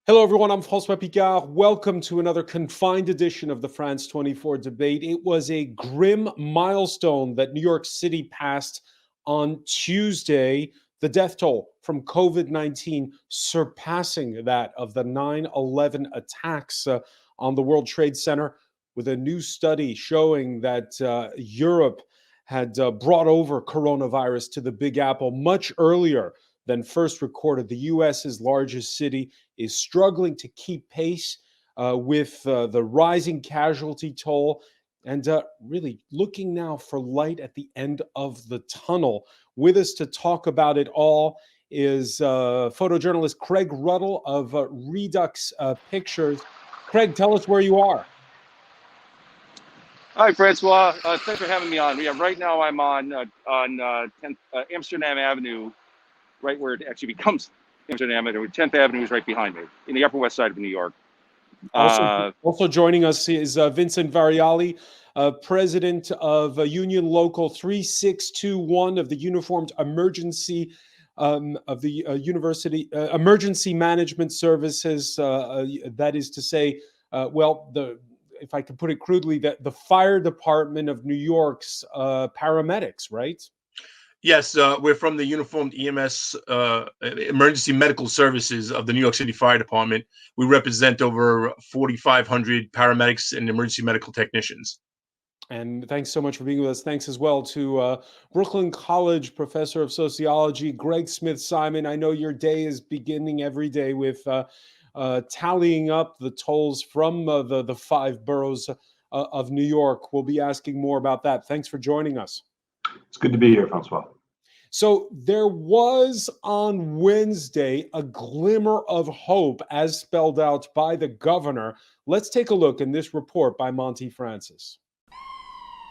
Hello, everyone. I'm François Picard. Welcome to another confined edition of the France 24 debate. It was a grim milestone that New York City passed on Tuesday. The death toll from COVID-19 surpassing that of the 9/11 attacks on the World Trade Center, with a new study showing that Europe had brought over coronavirus to the Big Apple much earlier than first recorded. The US's largest city is struggling to keep pace with the rising casualty toll and really looking now for light at the end of the tunnel. With us to talk about it all is photojournalist Craig Ruddle of Redux Pictures. Craig, tell us where you are. Hi, Francois. Thanks for having me on. Yeah, right now I'm on 10th, Amsterdam Avenue, right where it actually becomes Amsterdam Avenue. 10th Avenue is right behind me, in the Upper West Side of New York. Also joining us is Vincent Variali, president of Union Local 3621 of the Uniformed Emergency of the University Emergency Management Services. That is to say, if I could put it crudely, that the fire department of New York's paramedics, right? Yes, we're from the Uniformed EMS Emergency Medical Services of the New York City Fire Department. We represent over 4,500 paramedics and emergency medical technicians. And thanks so much for being with us. Thanks as well to Brooklyn College professor of sociology, Greg Smith-Simon. I know your day is beginning every day with tallying up the tolls from the five boroughs of New York. We'll be asking more about that. Thanks for joining us. It's good to be here, Francois. So there was on Wednesday a glimmer of hope as spelled out by the governor. Let's take a look in this report by Monty Francis.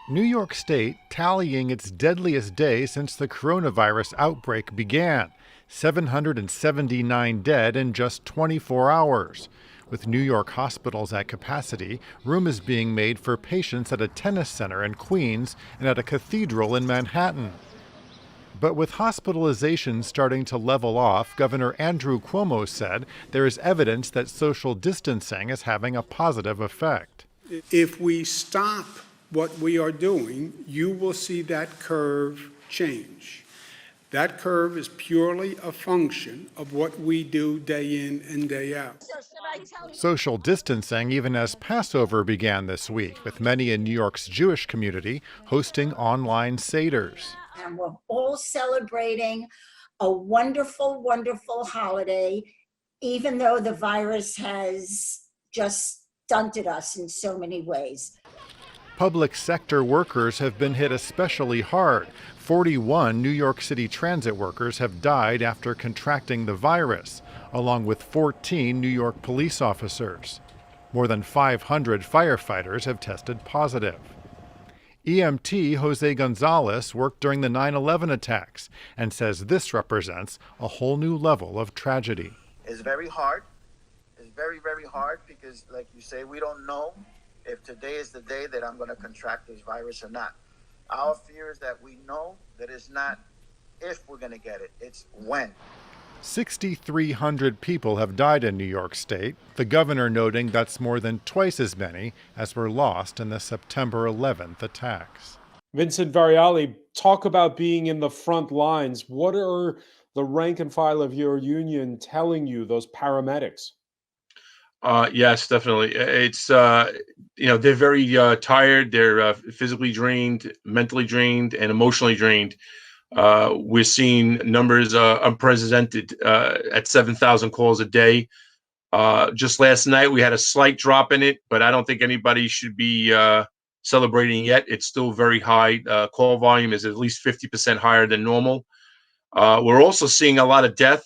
New York State tallying its deadliest day since the coronavirus outbreak began. 779 dead in just 24 hours. With New York hospitals at capacity, room is being made for patients at a tennis center in Queens and at a cathedral in Manhattan. But with hospitalizations starting to level off, Governor Andrew Cuomo said there is evidence that social distancing is having a positive effect. If we stop what we are doing, you will see that curve change. That curve is purely a function of what we do day in and day out. Social distancing even as Passover began this week, with many in New York's Jewish community hosting online seders. And we're all celebrating a wonderful, wonderful holiday, even though the virus has just stunted us in so many ways. Public sector workers have been hit especially hard. 41 New York City transit workers have died after contracting the virus, along with 14 New York police officers. More than 500 firefighters have tested positive. EMT Jose Gonzalez worked during the 9/11 attacks and says this represents a whole new level of tragedy. It's very hard. It's very, very hard because, like you say, we don't know if today is the day that I'm going to contract this virus or not. Our fear is that we know that it's not if we're going to get it, it's when. 6,300 people have died in New York State, the governor noting that's more than twice as many as were lost in the September 11th attacks. Vincent Variali, talk about being in the front lines. What are the rank and file of your union telling you, those paramedics? Yes, definitely. It's, they're very tired. They're physically drained, mentally drained, and emotionally drained. We're seeing numbers unprecedented at 7,000 calls a day. Just last night, we had a slight drop in it, but I don't think anybody should be celebrating yet. It's still very high. Call volume is at least 50% higher than normal. We're also seeing a lot of death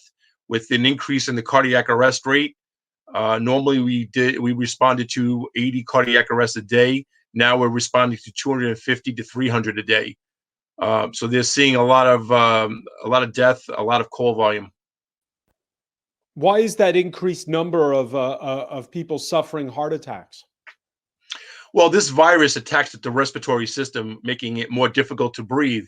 with an increase in the cardiac arrest rate. Normally we responded to 80 cardiac arrests a day. Now we're responding to 250 to 300 a day. So they're seeing a lot of death, a lot of call volume. Why is that increased number of people suffering heart attacks? Well, this virus attacks the respiratory system, making it more difficult to breathe.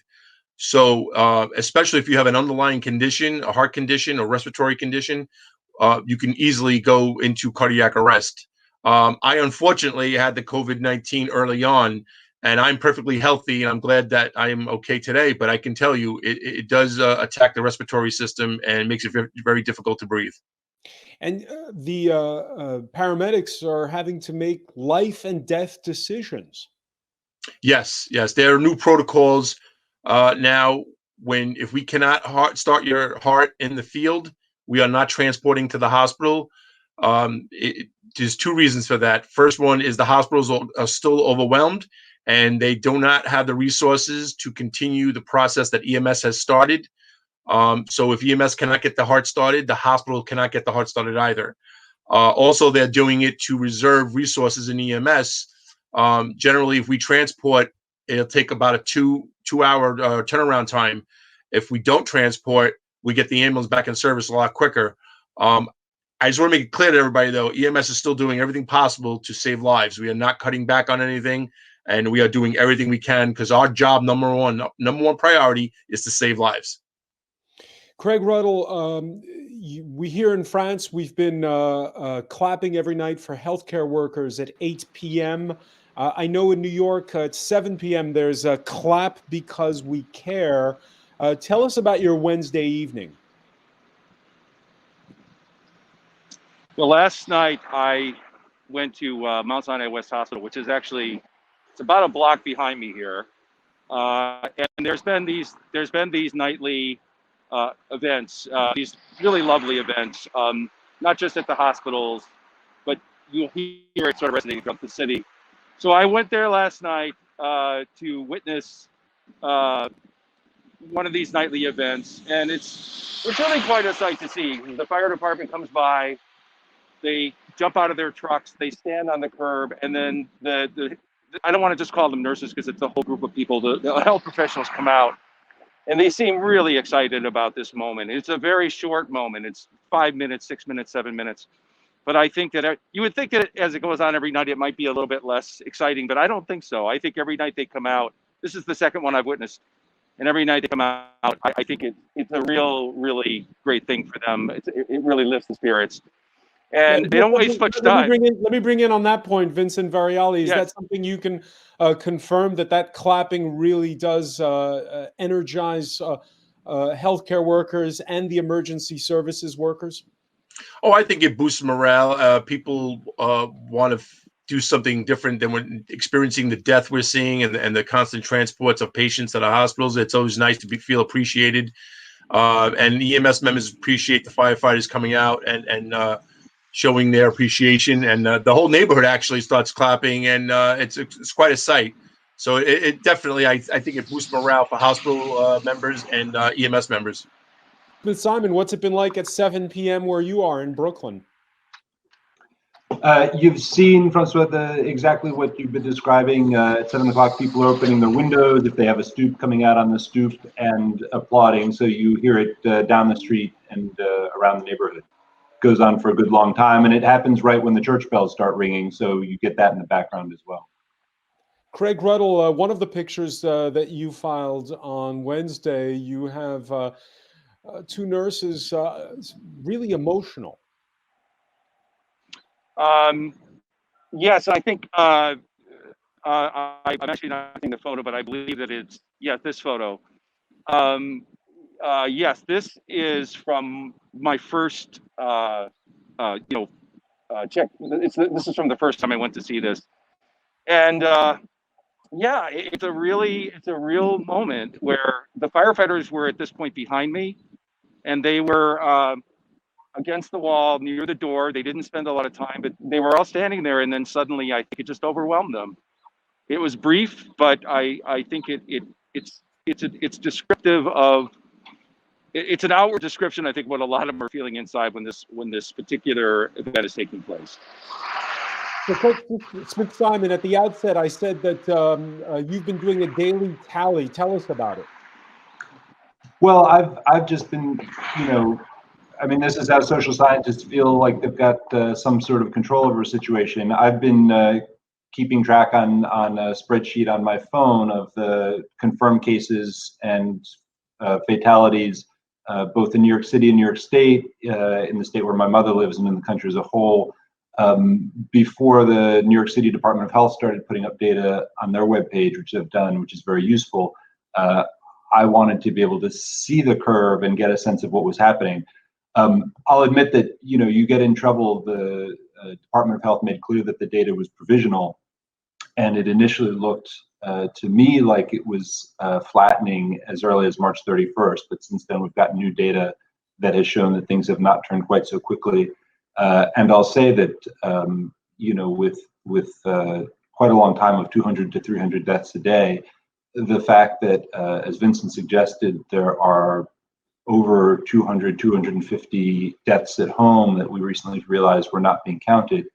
So especially if you have an underlying condition, a heart condition or respiratory condition, you can easily go into cardiac arrest. I unfortunately had the COVID-19 early on, and I'm perfectly healthy, and I'm glad that I am okay today. But I can tell you, it does attack the respiratory system and makes it very, very difficult to breathe. And the paramedics are having to make life and death decisions. Yes, yes, there are new protocols now. If we cannot start your heart in the field, we are not transporting to the hospital. There's two reasons for that. First one is the hospitals are still overwhelmed, and they do not have the resources to continue the process that EMS has started. So if EMS cannot get the heart started, the hospital cannot get the heart started either. Also, they're doing it to reserve resources in EMS. Generally, if we transport, it'll take about a two-hour turnaround time. If we don't transport, we get the ambulance back in service a lot quicker. I just want to make it clear to everybody, though, EMS is still doing everything possible to save lives. We are not cutting back on anything, and we are doing everything we can because our job, number one priority, is to save lives. Craig Ruddle, we here in France, we've been clapping every night for healthcare workers at 8 p.m. I know in New York at 7 p.m. there's a clap because we care. Tell us about your Wednesday evening. Well, last night I went to Mount Sinai West Hospital, which is it's about a block behind me here, and there's been these nightly events, these really lovely events, not just at the hospitals, but you'll hear it sort of resonating throughout the city. So I went there last night to witness one of these nightly events, and it's really quite a sight to see. The fire department comes by, they jump out of their trucks, they stand on the curb, and then I don't want to just call them nurses because it's a whole group of people, the health professionals come out, and they seem really excited about this moment. It's a very short moment. It's 5 minutes, 6 minutes, 7 minutes. But I think that you would think that as it goes on every night, it might be a little bit less exciting, but I don't think so. I think every night they come out, this is the second one I've witnessed, and every night they come out, I think it's a really great thing for them. It really lifts the spirits. And they don't waste much time. Let me bring in on that point, Vincent Variali. Is that something you can confirm that clapping really does energize healthcare workers and the emergency services workers? Oh, I think it boosts morale. People want to do something different than when experiencing the death we're seeing and the constant transports of patients at our hospitals. It's always nice to feel appreciated. And EMS members appreciate the firefighters coming out and showing their appreciation. And the whole neighborhood actually starts clapping, and it's quite a sight. So it definitely, I think it boosts morale for hospital members and EMS members. Simon, what's it been like at 7 p.m. where you are in Brooklyn? You've seen, Francois, exactly what you've been describing. At 7 o'clock, people are opening their windows if they have a stoop, coming out on the stoop and applauding. So you hear it down the street and around the neighborhood. It goes on for a good long time, and it happens right when the church bells start ringing. So you get that in the background as well. Craig Ruddle, one of the pictures that you filed on Wednesday, you have two nurses really emotional. Yes, I think I'm actually not seeing the photo, but I believe that it's this photo. Yes, this is from my first check. This is from the first time I went to see this, and it's a real moment where the firefighters were at this point behind me, and they were against the wall near the door. They didn't spend a lot of time, but they were all standing there, and then suddenly I think it just overwhelmed them. It was brief, but I think it's descriptive of, it's an outward description, I think, what a lot of them are feeling inside when this particular event is taking place. So, Smith Simon, at the outset, I said that you've been doing a daily tally. Tell us about it. Well, I've just been, I mean, this is how social scientists feel like they've got some sort of control over a situation. I've been keeping track on a spreadsheet on my phone of the confirmed cases and fatalities both in New York City and New York State, in the state where my mother lives and in the country as a whole. Before the New York City Department of Health started putting up data on their webpage, which they've done, which is very useful, I wanted to be able to see the curve and get a sense of what was happening. I'll admit that, you get in trouble. The Department of Health made clear that the data was provisional, and it initially looked to me like it was flattening as early as March 31st. But since then, we've got new data that has shown that things have not turned quite so quickly. And I'll say that, with quite a long time of 200 to 300 deaths a day, the fact that, as Vincent suggested, there are over 200, 250 deaths at home that we recently realized were not being counted,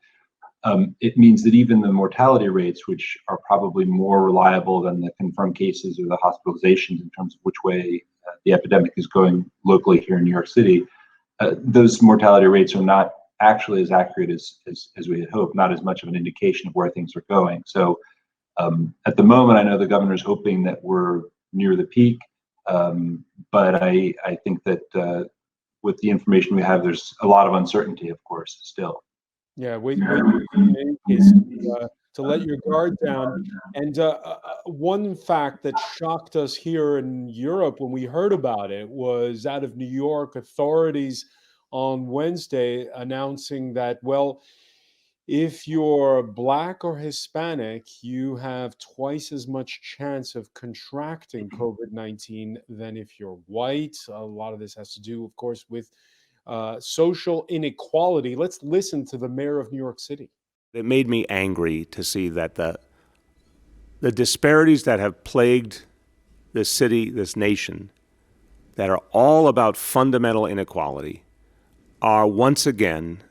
it means that even the mortality rates, which are probably more reliable than the confirmed cases or the hospitalizations in terms of which way the epidemic is going locally here in New York City, those mortality rates are not actually as accurate as we had hoped, not as much of an indication of where things are going. So at the moment, I know the governor's hoping that we're near the peak, but I think that with the information we have, there's a lot of uncertainty, of course, still. Yeah, wait is to let your guard down. And one fact that shocked us here in Europe when we heard about it was out of New York, authorities on Wednesday announcing that, well, if you're Black or Hispanic, you have twice as much chance of contracting COVID-19 than if you're white. A lot of this has to do, of course, with social inequality. Let's listen to the mayor of New York City. It made me angry to see that the disparities that have plagued this city, this nation, that are all about fundamental inequality, are once again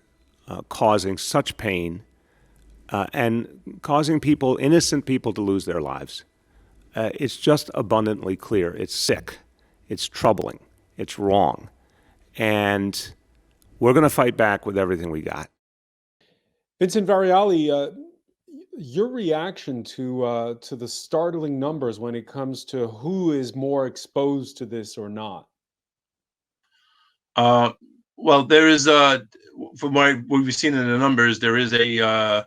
causing such pain and causing people, innocent people, to lose their lives. It's just abundantly clear. It's sick. It's troubling. It's wrong. And we're going to fight back with everything we got. Vincent Variali, your reaction to the startling numbers when it comes to who is more exposed to this or not? Well, there is from what we've seen in the numbers, there is a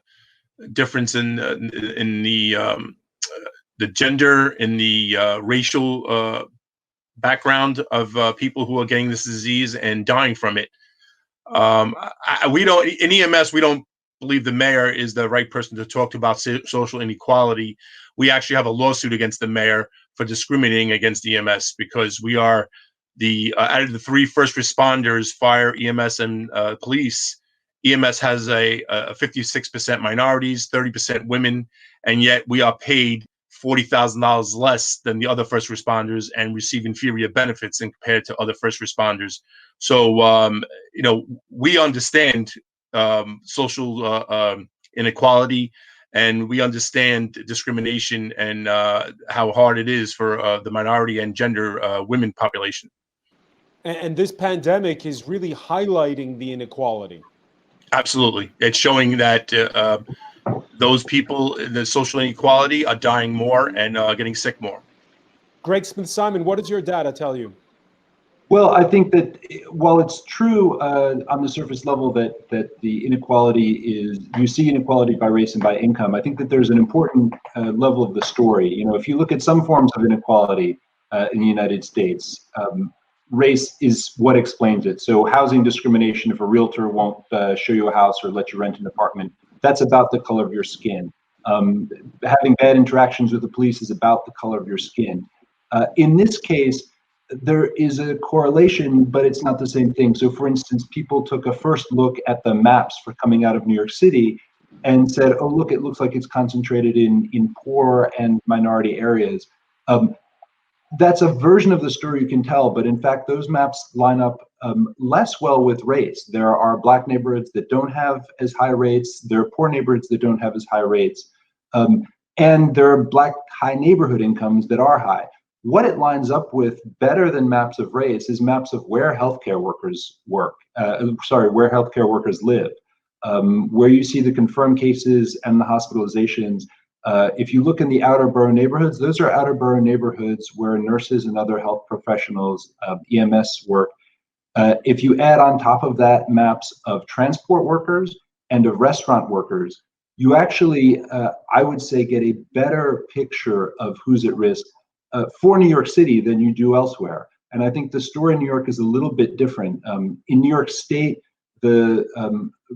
difference in the gender, in the racial background of people who are getting this disease and dying from it. We don't, in EMS, we don't believe the mayor is the right person to talk about social inequality. We actually have a lawsuit against the mayor for discriminating against EMS because we are out of the three first responders, fire, EMS, and police. EMS has a 56% minorities, 30% women, and yet we are paid $40,000 less than the other first responders and receive inferior benefits compared to other first responders. So, we understand social inequality, and we understand discrimination and how hard it is for the minority and gender women population. And this pandemic is really highlighting the inequality. Absolutely. It's showing that those people in the social inequality are dying more and getting sick more. Greg Smith-Simon, what does your data tell you? Well, I think that while it's true on the surface level that the inequality is, you see inequality by race and by income, I think that there's an important level of the story. If you look at some forms of inequality in the United States, race is what explains it. So housing discrimination, if a realtor won't show you a house or let you rent an apartment, that's about the color of your skin. Having bad interactions with the police is about the color of your skin. In this case, there is a correlation, but it's not the same thing. So for instance, people took a first look at the maps for coming out of New York City and said, oh, look, it looks like it's concentrated in poor and minority areas. That's a version of the story you can tell, but in fact, those maps line up less well with race. There are Black neighborhoods that don't have as high rates. There are poor neighborhoods that don't have as high rates. And there are Black high neighborhood incomes that are high. What it lines up with better than maps of race is maps of where healthcare workers work, where healthcare workers live, where you see the confirmed cases and the hospitalizations. If you look in the outer borough neighborhoods, those are outer borough neighborhoods where nurses and other health professionals, EMS work. If you add on top of that maps of transport workers and of restaurant workers, you actually, I would say, get a better picture of who's at risk for New York City than you do elsewhere. And I think the story in New York is a little bit different. In New York State, the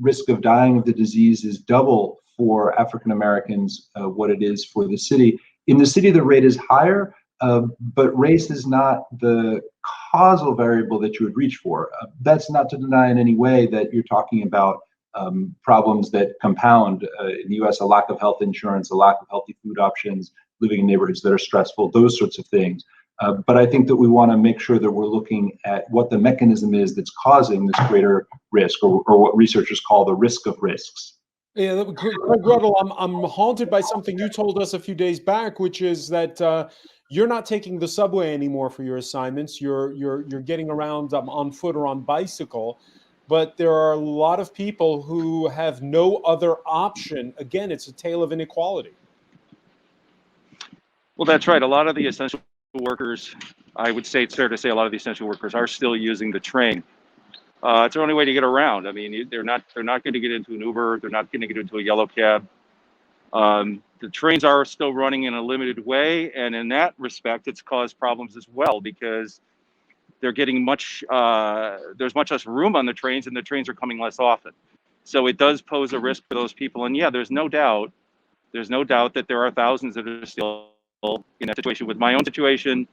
risk of dying of the disease is double for African Americans what it is for the city. In the city, the rate is higher, but race is not the causal variable that you would reach for. That's not to deny in any way that you're talking about problems that compound in the US, a lack of health insurance, a lack of healthy food options, living in neighborhoods that are stressful, those sorts of things. But I think that we want to make sure that we're looking at what the mechanism is that's causing this greater risk, or what researchers call the risk of risks. Yeah, Craig Ruddle, I'm haunted by something you told us a few days back, which is that you're not taking the subway anymore for your assignments. You're getting around on foot or on bicycle, but there are a lot of people who have no other option. Again, it's a tale of inequality. Well, that's right. A lot of the essential workers, I would say it's fair to say a lot of the essential workers are still using the train. It's the only way to get around. I mean, they're not going to get into an Uber. They're not going to get into a yellow cab. The trains are still running in a limited way, and in that respect, it's caused problems as well because they're getting there's much less room on the trains, and the trains are coming less often. So it does pose a risk for those people. And yeah, there's no doubt that there are thousands that are still in that situation. With my own situation,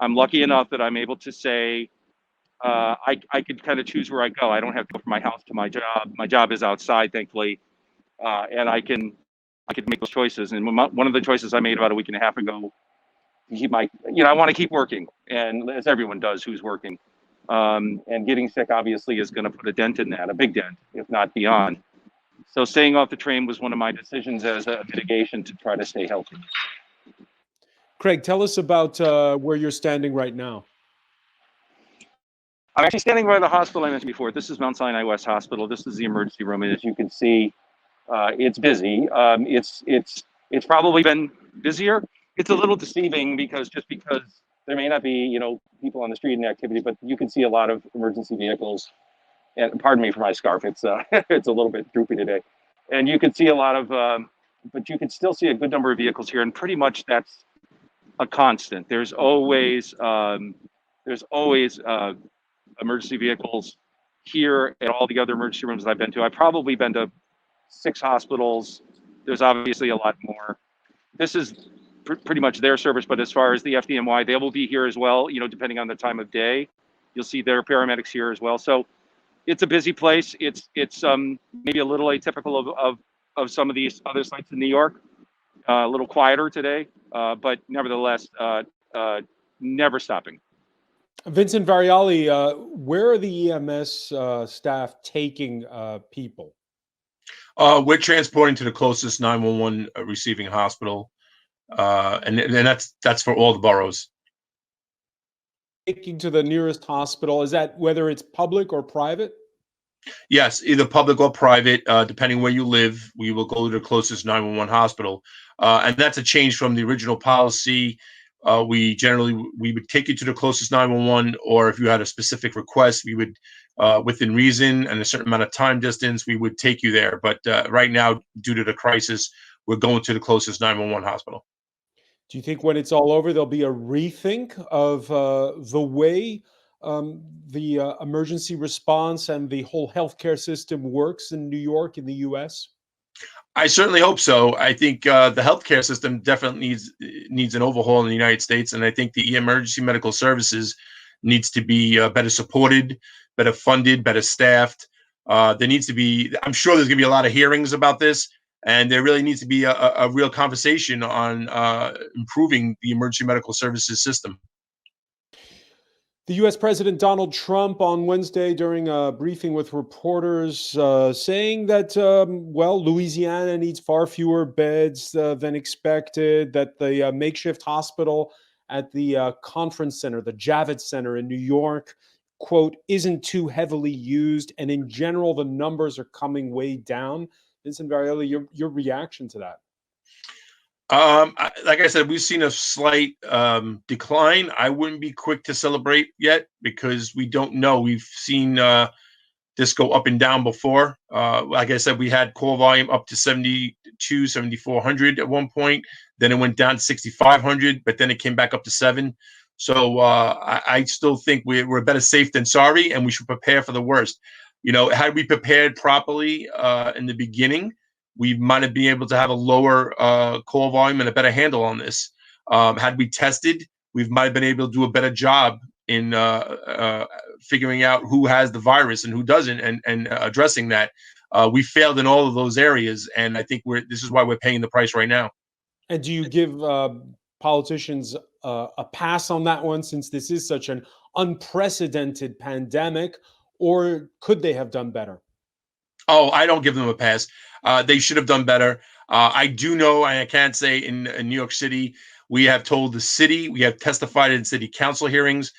I'm lucky enough that I'm able to say, I could kind of choose where I go. I don't have to go from my house to my job. My job is outside, thankfully, and I can make those choices. And one of the choices I made about a week and a half ago, I want to keep working, and as everyone does who's working. And getting sick obviously is going to put a dent in that, a big dent, if not beyond. So staying off the train was one of my decisions as a mitigation to try to stay healthy. Craig, tell us about where you're standing right now. I'm actually standing by the hospital I mentioned before. This is Mount Sinai West Hospital. This is the emergency room, and as you can see, it's busy. It's probably been busier. It's a little deceiving because there may not be people on the street and activity, but you can see a lot of emergency vehicles. And pardon me for my scarf. It's it's a little bit droopy today, and you can see a lot of, but you can still see a good number of vehicles here, and pretty much that's a constant. There's always emergency vehicles here at all the other emergency rooms that I've been to. I've probably been to 6 hospitals. There's obviously a lot more. This is pretty much their service, but as far as the FDNY, they will be here as well, depending on the time of day. You'll see their paramedics here as well. So it's a busy place. It's maybe a little atypical of some of these other sites in New York. A little quieter today, but nevertheless, never stopping. Vincent Variali, where are the EMS staff taking people? We're transporting to the closest 911 receiving hospital, and that's for all the boroughs. Taking to the nearest hospital, is that whether it's public or private? Yes, either public or private, depending where you live. We will go to the closest 911 hospital, and that's a change from the original policy. We would take you to the closest 911, or if you had a specific request, we would, within reason and a certain amount of time distance, we would take you there. But right now, due to the crisis, we're going to the closest 911 hospital. Do you think when it's all over, there'll be a rethink of the way the emergency response and the whole healthcare system works in New York, in the U.S.? I certainly hope so. I think the healthcare system definitely needs an overhaul in the United States, and I think the emergency medical services needs to be better supported, better funded, better staffed. There needs to be. I'm sure there's going to be a lot of hearings about this, and there really needs to be a real conversation on improving the emergency medical services system. The U.S. President Donald Trump on Wednesday during a briefing with reporters saying that, Louisiana needs far fewer beds than expected, that the makeshift hospital at the conference center, the Javits Center in New York, quote, isn't too heavily used. And in general, the numbers are coming way down. Vincent Varioli, your reaction to that? Like I said, we've seen a slight decline. I wouldn't be quick to celebrate yet because we don't know. We've seen this go up and down before. Like I said, we had call volume up to 72, 7,400 at one point. Then it went down to 6,500, but then it came back up to 7. So I still think we're better safe than sorry, and we should prepare for the worst. Had we prepared properly in the beginning, we might have been able to have a lower call volume and a better handle on this. Had we tested, we might have been able to do a better job in figuring out who has the virus and who doesn't, and addressing that. We failed in all of those areas, and I think this is why we're paying the price right now. And do you give politicians a pass on that one, since this is such an unprecedented pandemic, or could they have done better? Oh, I don't give them a pass. They should have done better. I do know, and I can't say in New York City, we have told the city, we have testified in city council hearings,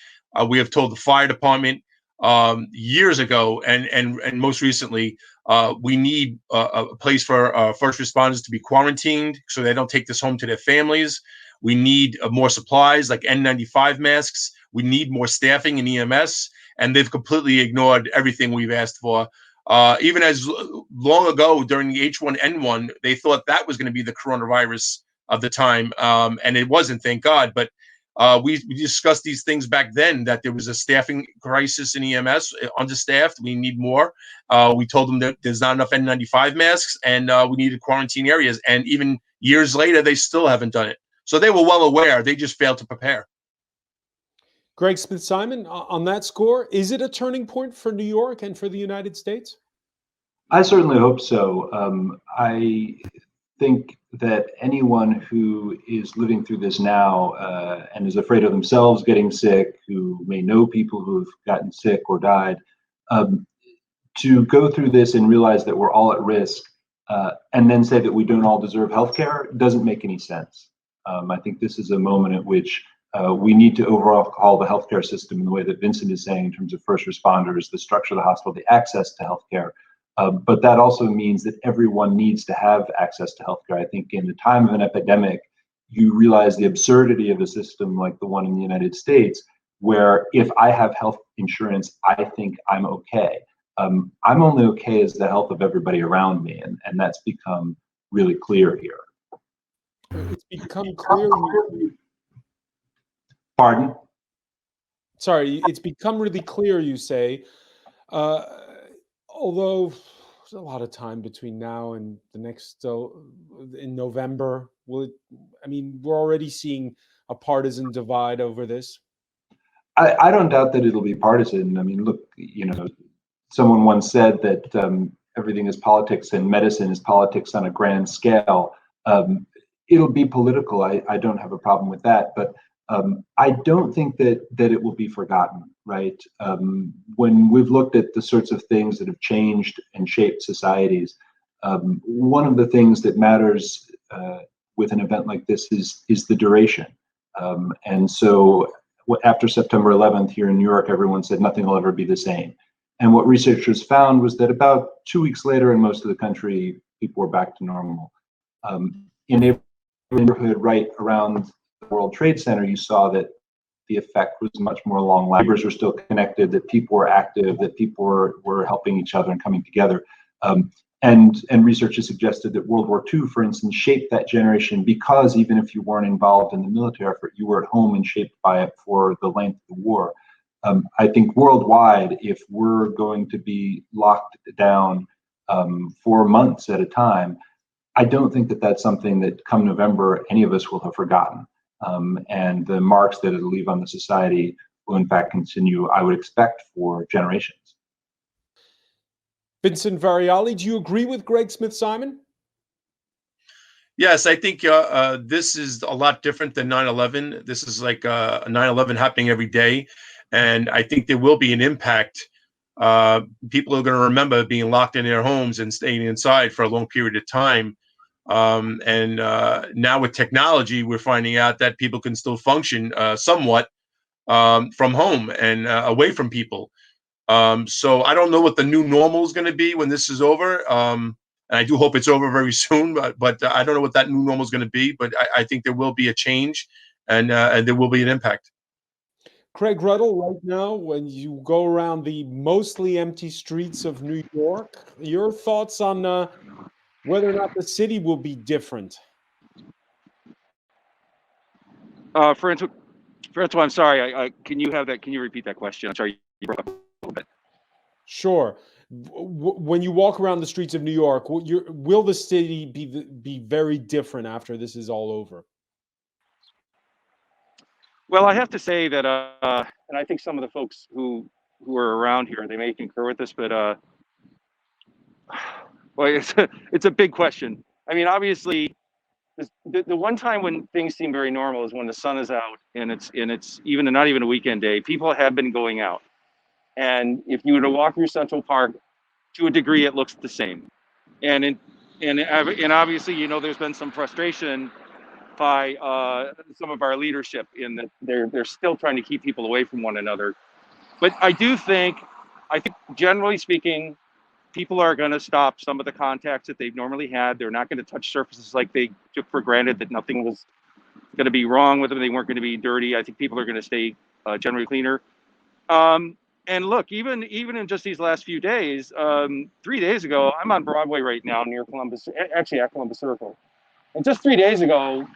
we have told the fire department years ago, and most recently, we need a place for first responders to be quarantined so they don't take this home to their families. We need more supplies like N95 masks. We need more staffing in EMS, and they've completely ignored everything we've asked for. Even as long ago during the H1N1, they thought that was going to be the coronavirus of the time, and it wasn't, thank God. But we discussed these things back then, that there was a staffing crisis in EMS, understaffed. We need more. We told them that there's not enough N95 masks, and we needed quarantine areas. And even years later, they still haven't done it. So they were well aware. They just failed to prepare. Greg Smith-Simon, on that score, is it a turning point for New York and for the United States? I certainly hope so. I think that anyone who is living through this now and is afraid of themselves getting sick, who may know people who have gotten sick or died, to go through this and realize that we're all at risk, and then say that we don't all deserve healthcare doesn't make any sense. I think this is a moment at which we need to overhaul the healthcare system in the way that Vincent is saying, in terms of first responders, the structure of the hospital, the access to healthcare. But that also means that everyone needs to have access to healthcare. I think in the time of an epidemic, you realize the absurdity of a system like the one in the United States, where if I have health insurance, I think I'm okay. I'm only okay as the health of everybody around me, and that's become really clear here. It's become clear. Pardon? Sorry, it's become really clear, you say. Although there's a lot of time between now and the next, in November. We're already seeing a partisan divide over this. I don't doubt that it'll be partisan. Look, someone once said that everything is politics and medicine is politics on a grand scale. It'll be political. I don't have a problem with that, but I don't think that it will be forgotten, right? When we've looked at the sorts of things that have changed and shaped societies, one of the things that matters with an event like this is the duration. And so after September 11th here in New York, everyone said nothing will ever be the same. And what researchers found was that about 2 weeks later in most of the country, people were back to normal. In a neighborhood right around the World Trade Center, you saw that the effect was much more long-lasting. Neighbors were still connected, that people were active, that people were helping each other and coming together. And researchers suggested that World War II, for instance, shaped that generation because even if you weren't involved in the military effort, you were at home and shaped by it for the length of the war. I think worldwide, if we're going to be locked down for months at a time, I don't think that that's something that come November, any of us will have forgotten. And the marks that it'll leave on the society will in fact continue, I would expect, for generations. Vincent Variali, do you agree with Greg Smith-Simon? Yes, I think this is a lot different than 9/11. This is like 9/11 happening every day. And I think there will be an impact. People are going to remember being locked in their homes and staying inside for a long period of time. And now with technology, we're finding out that people can still function somewhat from home and away from people. So I don't know what the new normal is going to be when this is over. And I do hope it's over very soon, but I don't know what that new normal is going to be. But I think there will be a change, and there will be an impact. Craig Ruddle, right now, when you go around the mostly empty streets of New York, your thoughts on whether or not the city will be different? Francois, I'm sorry. Can you have that? Can you repeat that question? I'm sorry, you broke up a little bit. Sure. When you walk around the streets of New York, will the city be very different after this is all over? Well, I have to say that, and I think some of the folks who are around here, they may concur with this, but well, it's a big question. I mean, obviously, the one time when things seem very normal is when the sun is out and it's even not even a weekend day. People have been going out, and if you were to walk through Central Park, to a degree, it looks the same. And obviously, you know, there's been some frustration by some of our leadership in that they're still trying to keep people away from one another. But I think generally speaking, people are going to stop some of the contacts that they've normally had. They're not going to touch surfaces like they took for granted that nothing was going to be wrong with them. They weren't going to be dirty. I think people are going to stay generally cleaner. And look, even in just these last few days, 3 days ago, I'm on Broadway right now near Columbus, actually at Columbus Circle. And just 3 days ago,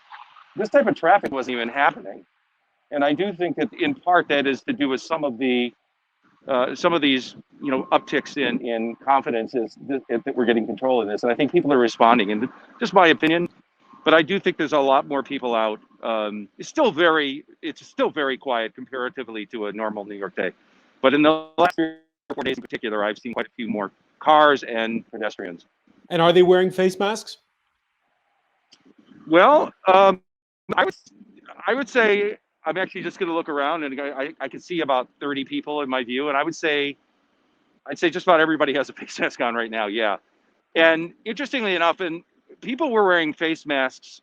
this type of traffic wasn't even happening. And I do think that in part that is to do with some of these, you know, upticks in confidence that we're getting control of this. And I think people are responding. And just my opinion, but I do think there's a lot more people out. It's still very quiet comparatively to a normal New York day. But in the last 3 or 4 days in particular, I've seen quite a few more cars and pedestrians. And are they wearing face masks? Well, I would say I'm actually just going to look around, and I can see about 30 people in my view, and I'd say just about everybody has a face mask on right now. Yeah, and interestingly enough, and people were wearing face masks.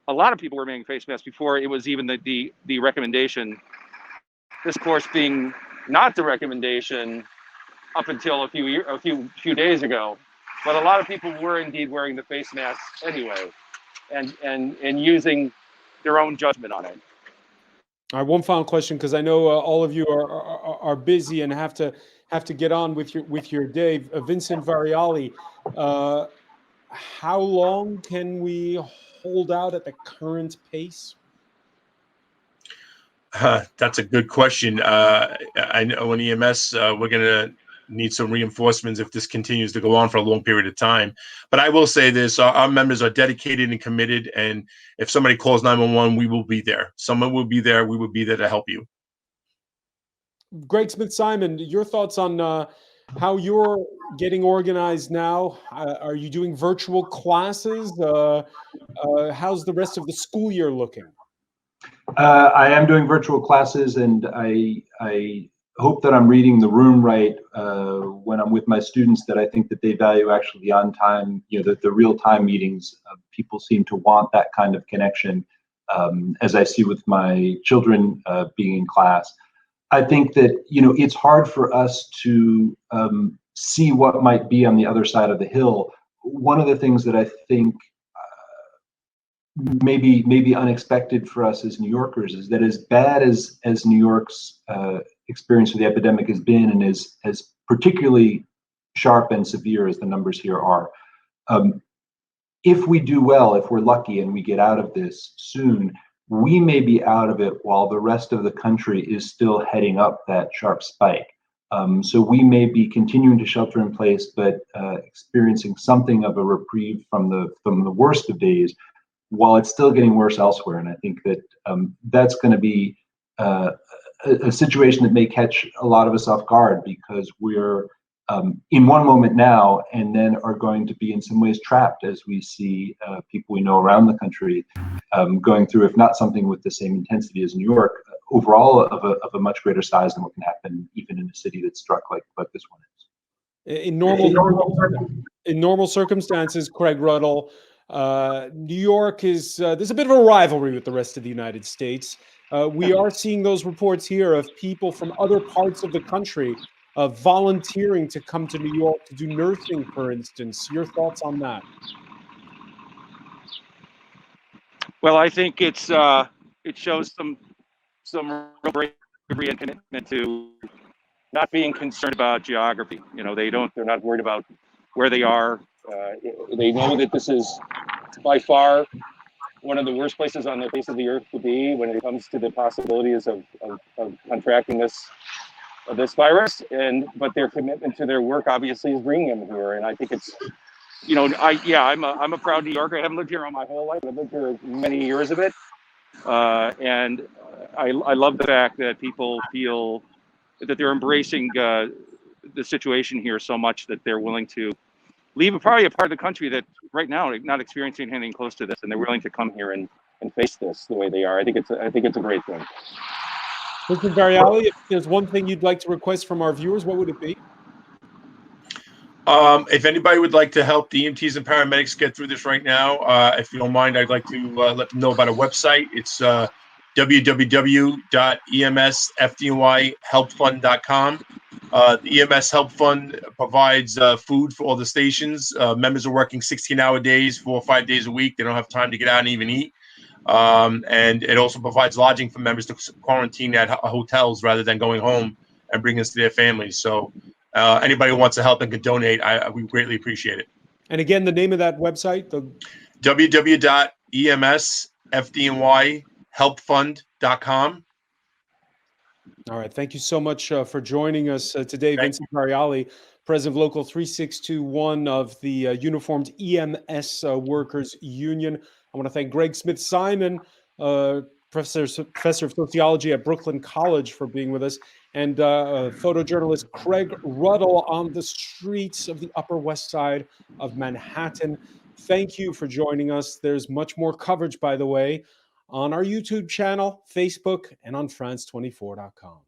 A lot of people were wearing face masks before it was even the recommendation. This, of course, being not the recommendation up until a few days ago, but a lot of people were indeed wearing the face masks anyway, and using their own judgment on it. All right, one final question, because I know all of you are busy and have to get on with your day. Vincent Variali, how long can we hold out at the current pace? That's a good question. I know in EMS, we're going to need some reinforcements if this continues to go on for a long period of time. But I will say this, our members are dedicated and committed. And if somebody calls 911, we will be there. Someone will be there. We will be there to help you. Greg Smith-Simon, your thoughts on how you're getting organized now? Are you doing virtual classes? How's the rest of the school year looking? I am doing virtual classes, and I hope that I'm reading the room right when I'm with my students, that I think that they value actually the on-time, you know, the real-time meetings. People seem to want that kind of connection, as I see with my children being in class. I think that, you know, it's hard for us to see what might be on the other side of the hill. One of the things that I think maybe unexpected for us as New Yorkers is that as bad as New York's experience with the epidemic has been, and as particularly sharp and severe as the numbers here are, if we do well, if we're lucky and we get out of this soon, we may be out of it while the rest of the country is still heading up that sharp spike. So we may be continuing to shelter in place, but experiencing something of a reprieve from the worst of days, while it's still getting worse elsewhere. And I think that that's going to be a situation that may catch a lot of us off guard, because we're in one moment now and then are going to be in some ways trapped as we see people we know around the country going through, if not something with the same intensity as New York, overall of a much greater size than what can happen even in a city that's struck like this one is. In normal circumstances, Craig Ruddle, New York is there's a bit of a rivalry with the rest of the United States. We are seeing those reports here of people from other parts of the country volunteering to come to New York to do nursing, for instance. Your thoughts on that? Well, I think it shows some real bravery and commitment to not being concerned about geography. They're not worried about where they are. They know that this is by far one of the worst places on the face of the earth to be when it comes to the possibilities of contracting this virus. But their commitment to their work obviously is bringing them here. And I think it's, I'm a proud New Yorker. I haven't lived here all my whole life. I've lived here many years of it. And I love the fact that people feel that they're embracing the situation here so much that they're willing to leave probably a part of the country that right now not experiencing anything close to this, and they're willing to come here and face this the way they are. I think it's a great thing. Mr. Variali, if there's one thing you'd like to request from our viewers, what would it be? If anybody would like to help the EMTs and paramedics get through this right now, if you don't mind, I'd like to let them know about a website. It's www.emsfdnyhelpfund.com. The EMS Help Fund provides food for all the stations. Members are working 16-hour days, 4 or 5 days a week. They don't have time to get out and even eat. And it also provides lodging for members to quarantine at hotels rather than going home and bringing us to their families. So anybody who wants to help and can donate, we greatly appreciate it. And again, the name of that website? www.emsfdnyhelpfund.com. All right. Thank you so much for joining us today, Vincent Variali, President of Local 3621 of the Uniformed EMS Workers Union. I want to thank Greg Smith-Simon, professor of sociology at Brooklyn College, for being with us, and photojournalist Craig Ruddle on the streets of the Upper West Side of Manhattan. Thank you for joining us. There's much more coverage, by the way, on our YouTube channel, Facebook, and on France24.com.